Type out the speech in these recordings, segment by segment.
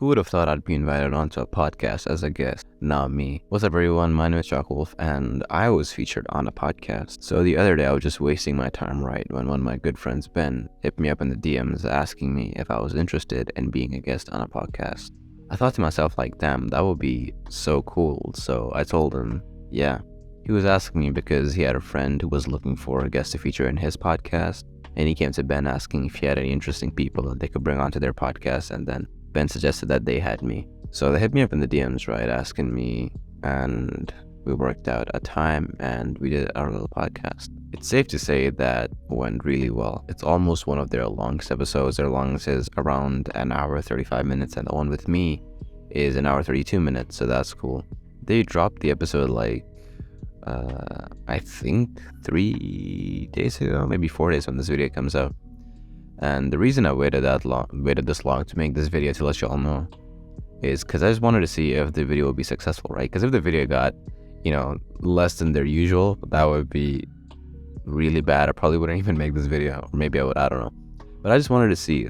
Who would have thought I'd be invited onto a podcast as a guest? Not me. What's up, everyone? My name is ChocoWolf, and I was featured on a podcast. So the other day, I was just wasting my time, right, when one of my good friends, Ben, hit me up in the DMs asking me if I was interested in being a guest on a podcast. I thought to myself, like, damn, that would be so cool. So I told him, yeah. He was asking me because he had a friend who was looking for a guest to feature in his podcast, and he came to Ben asking if he had any interesting people that they could bring onto their podcast, and then Ben suggested that they had me. So they hit me up in the DMs, right, asking me, and we worked out a time and we did our little podcast. It's safe to say that went really well. It's almost one of their longest episodes. Their longest is around an hour 35 minutes, and the one with me is an hour 32 minutes, so that's cool. They dropped the episode I think 3 days ago, maybe 4 days when this video comes out. And the reason I waited this long to make this video to let y'all know is because I just wanted to see if the video would be successful, right? Because if the video got, less than their usual, that would be really bad. I probably wouldn't even make this video, or maybe I would, I don't know. But I just wanted to see,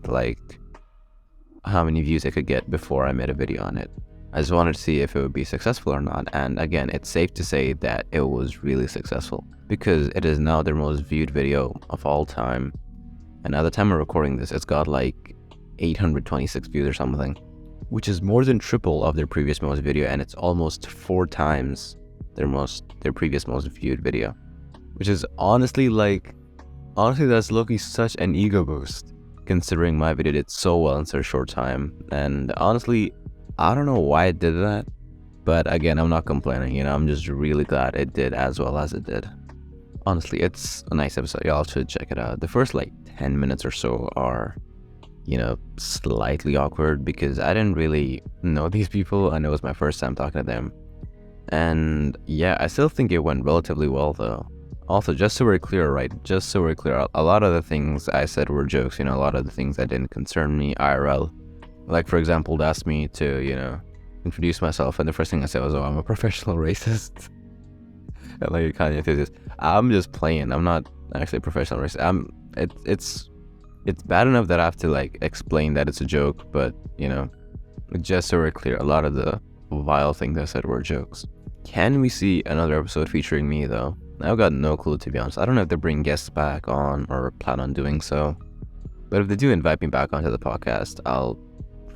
how many views I could get before I made a video on it. I just wanted to see if it would be successful or not. And again, it's safe to say that it was really successful because it is now their most viewed video of all time. And at the time of recording this, it's got 826 views or something, which is more than triple of their previous most video, and it's almost 4 times their previous most viewed video, which is honestly that's low-key such an ego boost, considering my video did so well in such a short time. And honestly, I don't know why it did that, but again, I'm not complaining. I'm just really glad it did as well as it did. Honestly, it's a nice episode. Y'all should check it out. The first 10 minutes or so are, slightly awkward because I didn't really know these people. I know it was my first time talking to them. And yeah, I still think it went relatively well though. Also, just so we're clear, a lot of the things I said were jokes, a lot of the things that didn't concern me IRL. For example, they asked me to, introduce myself, and the first thing I said was, oh, I'm a professional racist. And Kanye enthusiast. I'm just playing. I'm not actually a professional racist. It's bad enough that I have to explain that it's a joke, but just so we're clear, a lot of the vile things I said were jokes. Can we see another episode featuring me though? I've got no clue, to be honest. I don't know if they bring guests back on or plan on doing so, but if they do invite me back onto the podcast, I'll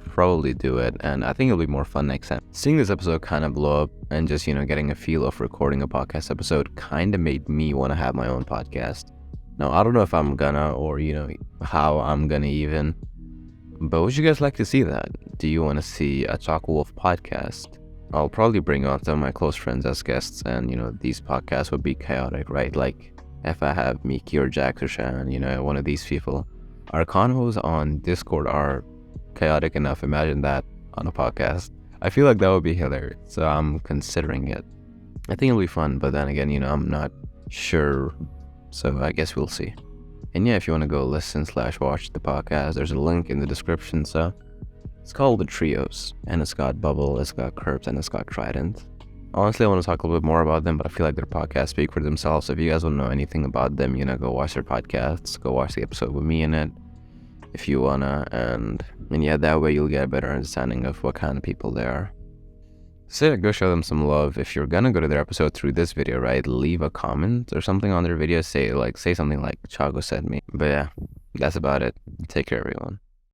probably do it, and I think it'll be more fun next time. Seeing this episode kind of blow up and just getting a feel of recording a podcast episode kind of made me want to have my own podcast. Now, I don't know if I'm gonna, or how I'm gonna even, but would you guys like to see that? Do you want to see a ChocoWolf podcast? I'll probably bring on some of my close friends as guests, and these podcasts would be chaotic, right? If I have Makin or Jack or Shan, one of these people. Our convos on Discord are chaotic enough. Imagine that on a podcast. I feel like that would be hilarious, so I'm considering it. I think it'll be fun, but then again, I'm not sure, so I guess we'll see. And yeah, if you want to go listen/watch the podcast, there's a link in the description. So it's called The Trios, and it's got Bubble, it's got Curbs, and it's got Trident. Honestly, I want to talk a little bit more about them, but I feel like their podcasts speak for themselves. So if you guys don't know anything about them, go watch their podcasts, go watch the episode with me in it if you wanna, and yeah, that way you'll get a better understanding of what kind of people they are. So yeah, go show them some love. If you're gonna go to their episode through this video, right, leave a comment or something on their video, say something like Chago sent me. But yeah, that's about it. Take care, everyone.